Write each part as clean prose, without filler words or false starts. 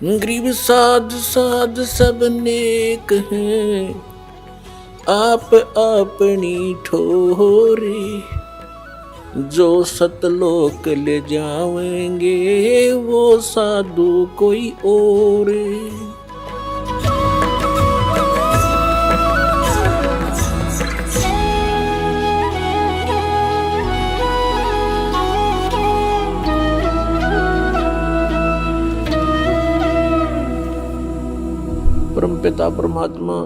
गरीब साध साध सब नेक हैं, आप अपनी ठोरे। जो सतलोक ले जाएंगे वो साधु कोई और। परमपिता परमात्मा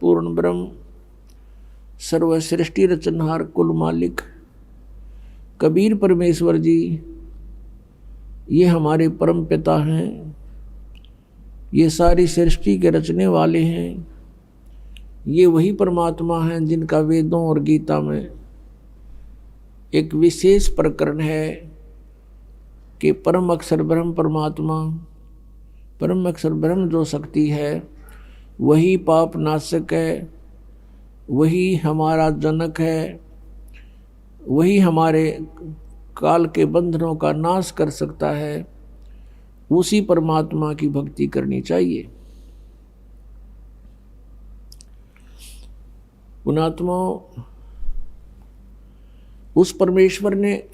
पूर्ण ब्रह्म सर्व सृष्टि रचनहार कुल मालिक कबीर परमेश्वर जी, ये हमारे परम पिता हैं। ये सारी सृष्टि के रचने वाले हैं। ये वही परमात्मा हैं जिनका वेदों और गीता में एक विशेष प्रकरण है कि परम अक्षर ब्रह्म परमात्मा, परम अक्षर ब्रह्म जो शक्ति है वही पाप नाशक है, वही हमारा जनक है, वही हमारे काल के बंधनों का नाश कर सकता है। उसी परमात्मा की भक्ति करनी चाहिए। पुणात्माओं, उस परमेश्वर ने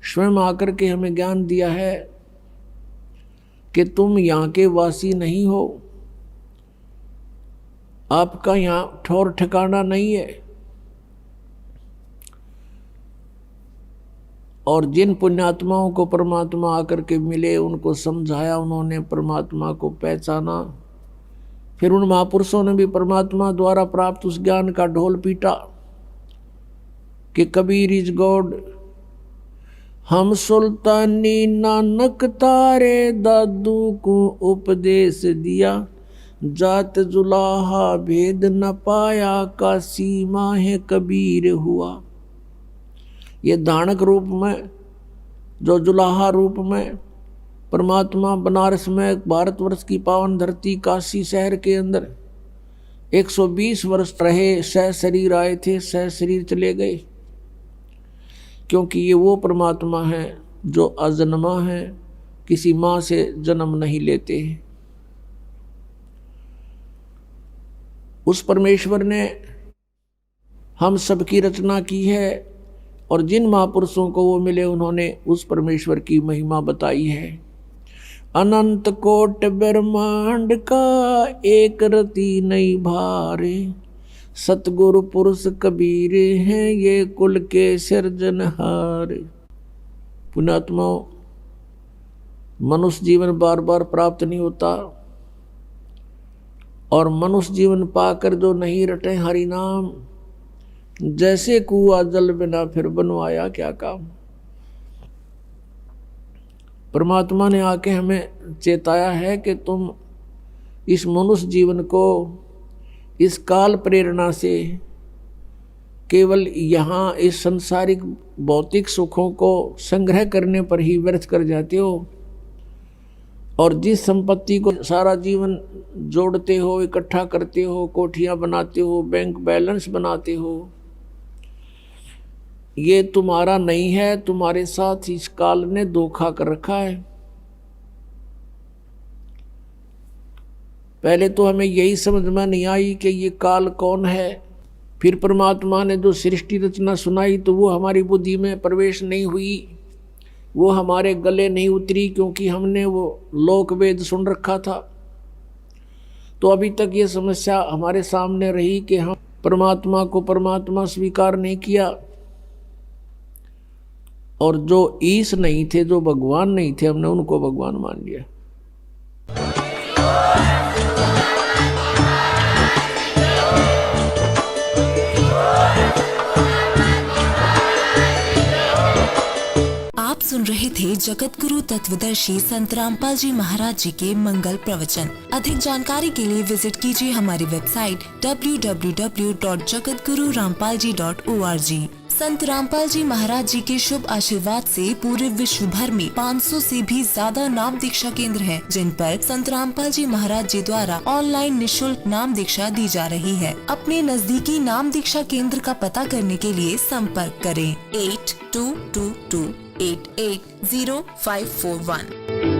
स्वयं आकर के हमें ज्ञान दिया है कि तुम यहाँ के वासी नहीं हो, आपका यहाँ ठौर ठिकाना नहीं है। और जिन पुण्यात्माओं को परमात्मा आकर के मिले, उनको समझाया, उन्होंने परमात्मा को पहचाना। फिर उन महापुरुषों ने भी परमात्मा द्वारा प्राप्त उस ज्ञान का ढोल पीटा कि कबीर इज गॉड। हम सुल्तानी नानक तारे दादू को उपदेश दिया, जात जुलाहा भेद न पाया, का सीमा है कबीर हुआ। ये धानक रूप में, जो जुलाहा रूप में परमात्मा बनारस में भारतवर्ष की पावन धरती काशी शहर के अंदर 120 वर्ष रहे, सह शरीर आए थे, सह शरीर चले गए। क्योंकि ये वो परमात्मा है जो अजन्मा है, किसी माँ से जन्म नहीं लेते। उस परमेश्वर ने हम सबकी रचना की है और जिन महापुरुषों को वो मिले उन्होंने उस परमेश्वर की महिमा बताई है। अनंत कोट ब्रह्मांड का एक रति नहीं भारे, सतगुरु पुरुष कबीर हैं ये कुल के सिरजनहार। पुण्यात्माओं, मनुष्य जीवन बार बार प्राप्त नहीं होता और मनुष्य जीवन पाकर जो नहीं रटे हरि नाम, जैसे कुआ जल बिना फिर बनवाया क्या काम। परमात्मा ने आके हमें चेताया है कि तुम इस मनुष्य जीवन को इस काल प्रेरणा से केवल यहाँ इस सांसारिक भौतिक सुखों को संग्रह करने पर ही व्यर्थ कर जाते हो। और जिस संपत्ति को सारा जीवन जोड़ते हो, इकट्ठा करते हो, कोठियाँ बनाते हो, बैंक बैलेंस बनाते हो, ये तुम्हारा नहीं है, तुम्हारे साथ इस काल ने धोखा कर रखा है। पहले तो हमें यही समझ में नहीं आई कि ये काल कौन है। फिर परमात्मा ने जो सृष्टि रचना सुनाई तो वो हमारी बुद्धि में प्रवेश नहीं हुई, वो हमारे गले नहीं उतरी, क्योंकि हमने वो लोक वेद सुन रखा था। तो अभी तक ये समस्या हमारे सामने रही कि हम परमात्मा को परमात्मा स्वीकार नहीं किया और जो ईश नहीं थे, जो भगवान नहीं थे, हमने उनको भगवान मान लिया। आप सुन रहे थे जगत गुरु तत्वदर्शी संत रामपाल जी महाराज जी के मंगल प्रवचन। अधिक जानकारी के लिए विजिट कीजिए हमारी वेबसाइट www.jagatgururampalji.org। संत रामपाल जी महाराज जी के शुभ आशीर्वाद से पूरे विश्व भर में 500 से भी ज्यादा नाम दीक्षा केंद्र हैं, जिन पर संत रामपाल जी महाराज जी द्वारा ऑनलाइन निशुल्क नाम दीक्षा दी जा रही है। अपने नजदीकी नाम दीक्षा केंद्र का पता करने के लिए संपर्क करें 8222880541।